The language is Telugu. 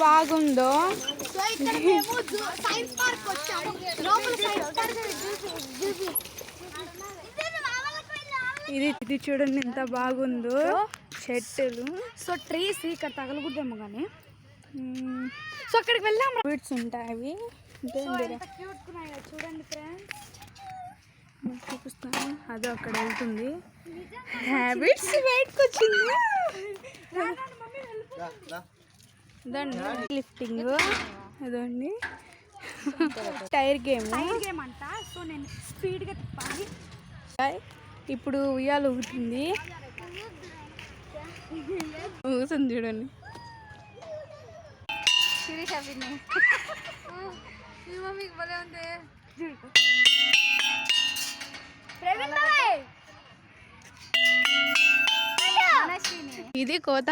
బాగుందో. ఇది చూడండి ఎంత బాగుందో చెట్టులు. సో ట్రీస్ ఇక్కడ తగలకూడదేమో కానీ. సో అక్కడికి వెళ్ళాం. ఫ్రూట్స్ ఉంటాయి. చూడండి ఫ్రెండ్స్, చూపిస్తాను. అదో అక్కడ వెళ్తుంది. హ్యాబిట్స్ బయటకు వచ్చింది. లిఫ్టింగ్ అదండి. టైర్ గేమ్ అంట. సో నేను స్పీడ్గా తిప్పాలి. ఇప్పుడు ఉయ్యాలు ఊగుతుంది. ఊగుతుంది చూడండి. ఇది కోత.